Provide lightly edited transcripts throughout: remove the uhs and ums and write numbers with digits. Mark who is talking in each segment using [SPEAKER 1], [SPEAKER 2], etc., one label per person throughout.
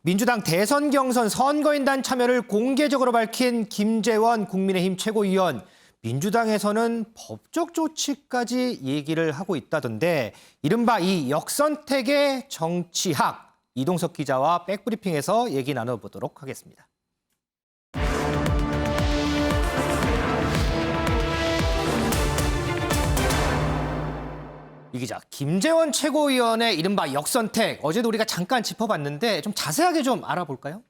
[SPEAKER 1] 민주당 대선 경선 선거인단 참여를 공개적으로 밝힌 김재원 국민의힘 최고위원. 민주당에서는 법적 조치까지 얘기를 하고 있다던데 이른바 이 역선택의 정치학. 이동석 기자와 백브리핑에서 얘기 나눠보도록 하겠습니다. 이 기자, 김재원 최고위원의 이른바 역선택, 어제도 우리가 잠깐 짚어봤는데 좀 자세하게 좀 알아볼까요?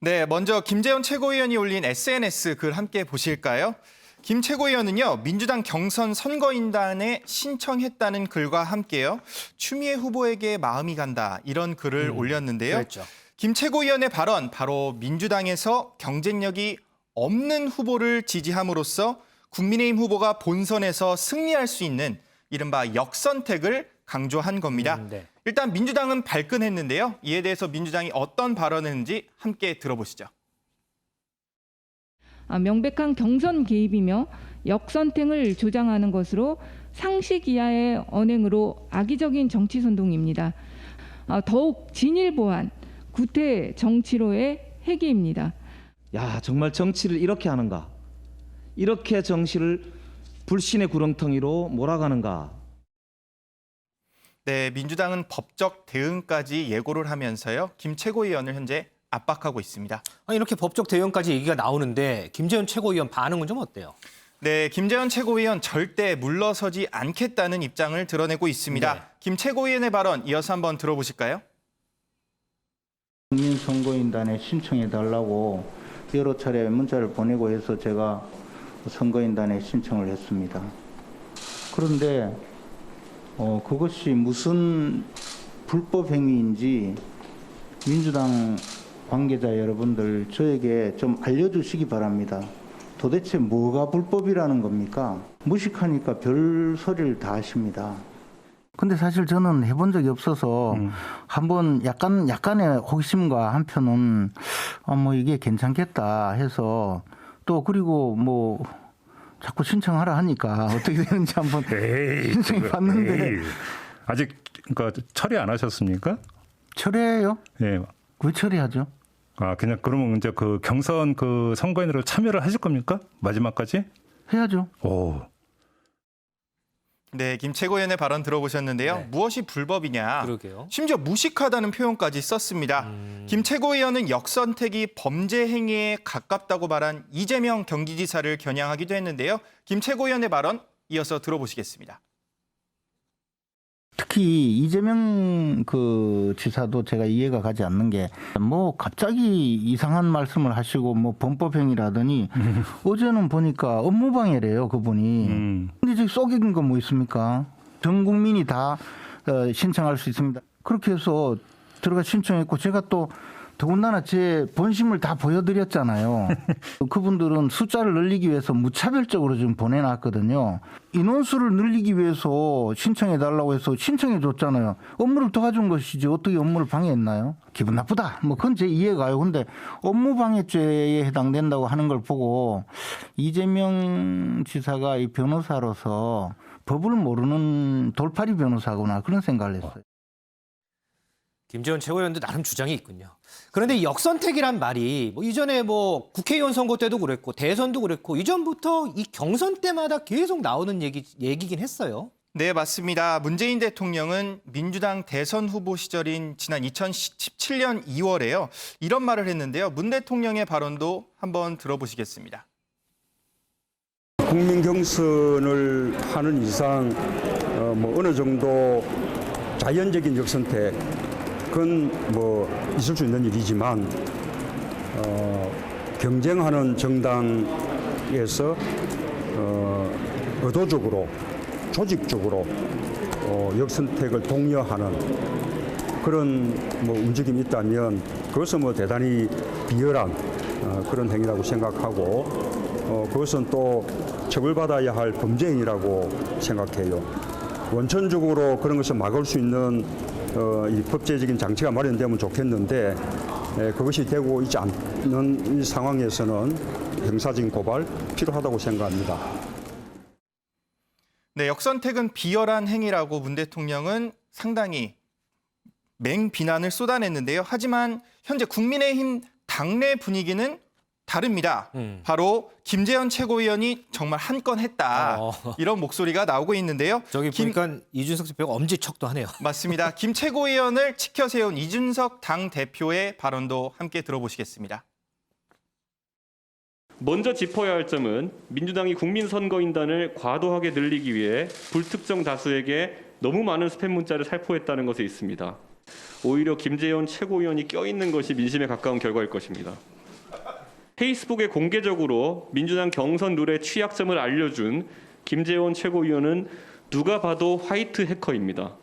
[SPEAKER 2] 네, 먼저 김재원 최고위원이 올린 SNS 글 함께 보실까요? 김 최고위원은요, 민주당 경선 선거인단에 신청했다는 글과 함께요, 추미애 후보에게 마음이 간다, 이런 글을 올렸는데요.
[SPEAKER 1] 그랬죠.
[SPEAKER 2] 김 최고위원의 발언, 바로 민주당에서 경쟁력이 없는 후보를 지지함으로써 국민의힘 후보가 본선에서 승리할 수 있는 이른바 역선택을 강조한 겁니다.
[SPEAKER 1] 네.
[SPEAKER 2] 일단 민주당은 발끈했는데요. 이에 대해서 민주당이 어떤 발언을 했는지 함께 들어보시죠.
[SPEAKER 3] 명백한 경선 개입이며 역선택을 조장하는 것으로 상식 이하의 언행으로 악의적인 정치 선동입니다. 더욱 진일보한 구태 정치로의 회귀입니다.
[SPEAKER 4] 야, 정말 정치를 이렇게 하는가? 이렇게 정치를 불신의 구렁텅이로 몰아가는가?
[SPEAKER 2] 네, 민주당은 법적 대응까지 예고를 하면서요, 김 최고위원을 현재 압박하고 있습니다.
[SPEAKER 1] 이렇게 법적 대응까지 얘기가 나오는데 김재원 최고위원 반응은 좀 어때요?
[SPEAKER 2] 네, 김재원 최고위원 절대 물러서지 않겠다는 입장을 드러내고 있습니다.
[SPEAKER 1] 네.
[SPEAKER 2] 김 최고위원의 발언 이어서 한번 들어보실까요?
[SPEAKER 5] 국민선거인단에 신청해달라고 여러 차례 문자를 보내고 해서 제가 선거인단에 신청을 했습니다. 그런데 그것이 무슨 불법 행위인지 민주당 관계자 여러분들 저에게 좀 알려주시기 바랍니다. 도대체 뭐가 불법이라는 겁니까? 무식하니까 별 소리를 다 하십니다. 근데 사실 저는 해본 적이 없어서 한번 약간의 호기심과 한편은 뭐 이게 괜찮겠다 해서 또 그리고 뭐 자꾸 신청하라 하니까 어떻게 되는지 한번 신청해 봤는데
[SPEAKER 6] 아직 그러니까 처리 안 하셨습니까?
[SPEAKER 5] 철회해요?
[SPEAKER 6] 예.
[SPEAKER 5] 왜 철회하죠?
[SPEAKER 6] 그냥 그러면 이제 그 경선 그 선거인으로 참여를 하실 겁니까? 마지막까지?
[SPEAKER 5] 해야죠.
[SPEAKER 6] 오.
[SPEAKER 2] 네, 김 최고위원의 발언 들어보셨는데요.
[SPEAKER 1] 네.
[SPEAKER 2] 무엇이 불법이냐?
[SPEAKER 1] 그러게요.
[SPEAKER 2] 심지어 무식하다는 표현까지 썼습니다. 김 최고위원은 역선택이 범죄 행위에 가깝다고 말한 이재명 경기지사를 겨냥하기도 했는데요. 김 최고위원의 발언 이어서 들어보시겠습니다.
[SPEAKER 5] 특히 이재명 그 지사도 제가 이해가 가지 않는 게 뭐 갑자기 이상한 말씀을 하시고 뭐 범법행위라더니 어제는 보니까 업무방해래요, 그분이. 근데 저기 속인 건 뭐 있습니까? 전 국민이 다 신청할 수 있습니다. 그렇게 해서 들어가 신청했고 제가 또 더군다나 제 본심을 다 보여드렸잖아요. 그분들은 숫자를 늘리기 위해서 무차별적으로 좀 보내놨거든요. 인원수를 늘리기 위해서 신청해달라고 해서 신청해줬잖아요. 업무를 도와준 것이지 어떻게 업무를 방해했나요? 기분 나쁘다. 뭐 그건 제 이해가요. 근데 업무방해죄에 해당된다고 하는 걸 보고 이재명 지사가 이 변호사로서 법을 모르는 돌팔이 변호사구나 그런 생각을 했어요.
[SPEAKER 1] 김재원 최고위원도 나름 주장이 있군요. 그런데 이 역선택이란 말이 뭐 이전에 뭐 국회의원 선거 때도 그랬고 대선도 그랬고 이전부터 이 경선 때마다 계속 나오는 얘기긴 했어요.
[SPEAKER 2] 네, 맞습니다. 문재인 대통령은 민주당 대선 후보 시절인 지난 2017년 2월에요. 이런 말을 했는데요. 문 대통령의 발언도 한번 들어보시겠습니다.
[SPEAKER 7] 국민 경선을 하는 이상 뭐 어느 정도 자연적인 역선택 그건 뭐 있을 수 있는 일이지만 경쟁하는 정당에서 의도적으로 조직적으로 역선택을 독려하는 그런 뭐 움직임이 있다면 그것은 뭐 대단히 비열한 그런 행위라고 생각하고 그것은 또 처벌받아야 할 범죄 행위라고 생각해요. 원천적으로 그런 것을 막을 수 있는 이 법제적인 장치가 마련되면 좋겠는데 그것이 되고 있지 않는 이 상황에서는 형사적인 고발 필요하다고 생각합니다.
[SPEAKER 2] 네, 역선택은 비열한 행위라고 문 대통령은 상당히 맹비난을 쏟아냈는데요. 하지만 현재 국민의힘 당내 분위기는 다릅니다. 바로 김재현 최고위원이 정말 한 건 했다. 이런 목소리가 나오고 있는데요.
[SPEAKER 1] 저기 보니까 이준석 대표가 엄지척도 하네요.
[SPEAKER 2] 맞습니다. 김 최고위원을 치켜세운 이준석 당대표의 발언도 함께 들어보시겠습니다.
[SPEAKER 8] 먼저 짚어야 할 점은 민주당이 국민선거인단을 과도하게 늘리기 위해 불특정 다수에게 너무 많은 스팸 문자를 살포했다는 것에 있습니다. 오히려 김재현 최고위원이 껴있는 것이 민심에 가까운 결과일 것입니다. 페이스북에 공개적으로 민주당 경선 룰의 취약점을 알려준 김재원 최고위원은 누가 봐도 화이트 해커입니다.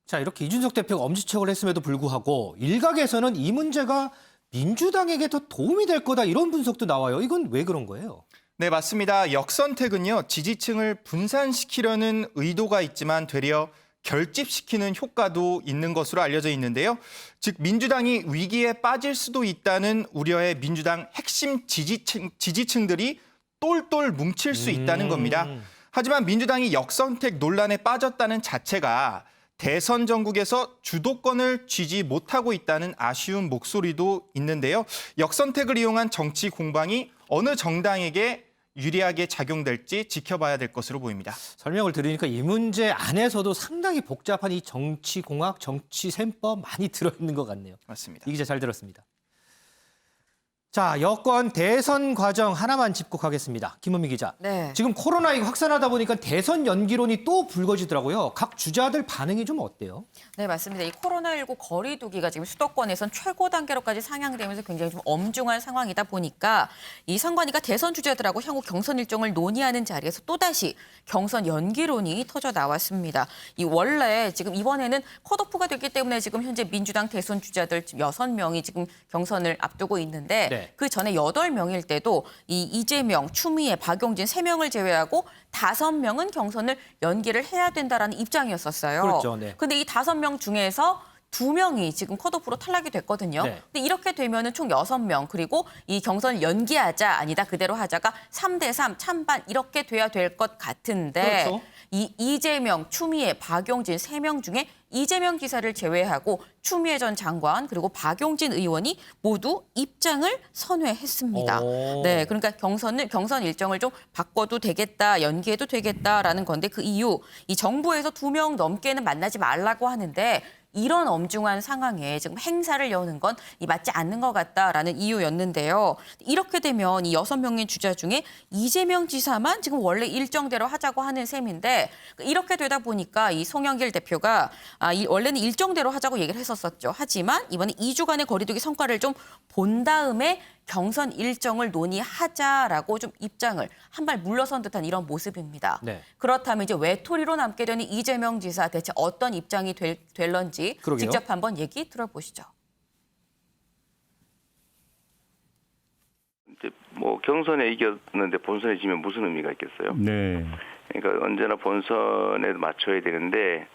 [SPEAKER 1] 자, 이렇게 이준석 대표가 엄지척을 했음에도 불구하고 일각에서는 이 문제가 민주당에게 더 도움이 될 거다 이런 분석도 나와요. 이건 왜 그런 거예요?
[SPEAKER 2] 네, 맞습니다. 역선택은요, 지지층을 분산시키려는 의도가 있지만 되려 결집시키는 효과도 있는 것으로 알려져 있는데요. 즉 민주당이 위기에 빠질 수도 있다는 우려에 민주당 핵심 지지층들이 똘똘 뭉칠 수 있다는 겁니다. 하지만 민주당이 역선택 논란에 빠졌다는 자체가 대선 전국에서 주도권을 쥐지 못하고 있다는 아쉬운 목소리도 있는데요. 역선택을 이용한 정치 공방이 어느 정당에게 유리하게 작용될지 지켜봐야 될 것으로 보입니다.
[SPEAKER 1] 설명을 들으니까 이 문제 안에서도 상당히 복잡한 이 정치공학, 정치셈법 많이 들어있는 것 같네요.
[SPEAKER 2] 맞습니다.
[SPEAKER 1] 이 기자 잘 들었습니다. 자, 여권 대선 과정 하나만 짚고 가겠습니다. 김은미 기자.
[SPEAKER 9] 네.
[SPEAKER 1] 지금 코로나19 확산하다 보니까 대선 연기론이 또 불거지더라고요. 각 주자들 반응이 좀 어때요?
[SPEAKER 9] 네, 맞습니다. 이 코로나19 거리 두기가 지금 수도권에선 최고 단계로까지 상향되면서 굉장히 좀 엄중한 상황이다 보니까 이 선관위가 대선 주자들하고 향후 경선 일정을 논의하는 자리에서 또다시 경선 연기론이 터져 나왔습니다. 이 원래 지금 이번에는 컷오프가 됐기 때문에 지금 현재 민주당 대선 주자들 6명이 지금 경선을 앞두고 있는데
[SPEAKER 1] 네.
[SPEAKER 9] 그 전에 8명일 때도 이 이재명, 추미애, 박용진 3명을 제외하고 5명은 경선을 연기를 해야 된다라는 입장이었었어요.
[SPEAKER 1] 그렇죠. 네.
[SPEAKER 9] 근데 이 5명 중에서 2명이 지금 컷오프로 탈락이 됐거든요.
[SPEAKER 1] 네.
[SPEAKER 9] 근데 이렇게 되면은 총 6명 그리고 이 경선을 연기하자 아니다 그대로 하자가 3대3 찬반 이렇게 돼야 될 것 같은데
[SPEAKER 1] 그렇죠.
[SPEAKER 9] 이 이재명, 추미애, 박용진 3명 중에 이재명 지사를 제외하고 추미애 전 장관 그리고 박용진 의원이 모두 입장을 선회했습니다.
[SPEAKER 1] 오.
[SPEAKER 9] 네, 그러니까 경선 일정을 좀 바꿔도 되겠다, 연기해도 되겠다라는 건데 그 이유 이 정부에서 2명 넘게는 만나지 말라고 하는데 이런 엄중한 상황에 지금 행사를 여는 건 맞지 않는 것 같다라는 이유였는데요. 이렇게 되면 이 6명의 주자 중에 이재명 지사만 지금 원래 일정대로 하자고 하는 셈인데 이렇게 되다 보니까 이 송영길 대표가 원래는 일정대로 하자고 얘기를 했었었죠. 하지만 이번에 2주간의 거리두기 성과를 좀 본 다음에 경선 일정을 논의하자라고 좀 입장을 한 발 물러선 듯한 이런 모습입니다.
[SPEAKER 1] 네.
[SPEAKER 9] 그렇다면 이제 외톨이로 남게 되는 이재명 지사 대체 어떤 입장이 될런지
[SPEAKER 1] 그러게요.
[SPEAKER 9] 직접 한번 얘기 들어보시죠.
[SPEAKER 10] 이제 뭐 경선에 이겼는데 본선에 지면 무슨 의미가 있겠어요?
[SPEAKER 6] 네.
[SPEAKER 10] 그러니까 언제나 본선에 맞춰야 되는데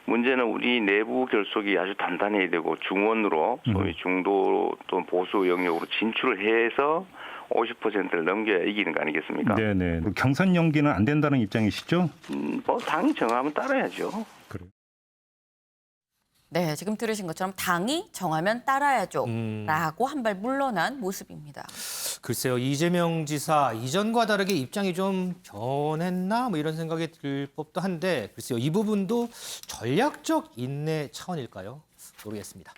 [SPEAKER 10] 문제는 우리 내부 결속이 아주 단단해야 되고 중원으로 소위 중도 또는 보수 영역으로 진출을 해서 50%를 넘겨야 이기는 거 아니겠습니까?
[SPEAKER 6] 네네. 경선 연기는 안 된다는 입장이시죠?
[SPEAKER 10] 뭐 당이 정하면 따라야죠.
[SPEAKER 6] 그래요.
[SPEAKER 9] 네, 지금 들으신 것처럼 당이 정하면 따라야죠. 라고 한 발 물러난 모습입니다.
[SPEAKER 1] 글쎄요, 이재명 지사 이전과 다르게 입장이 좀 변했나 뭐 이런 생각이 들 법도 한데 글쎄요, 이 부분도 전략적 인내 차원일까요? 모르겠습니다.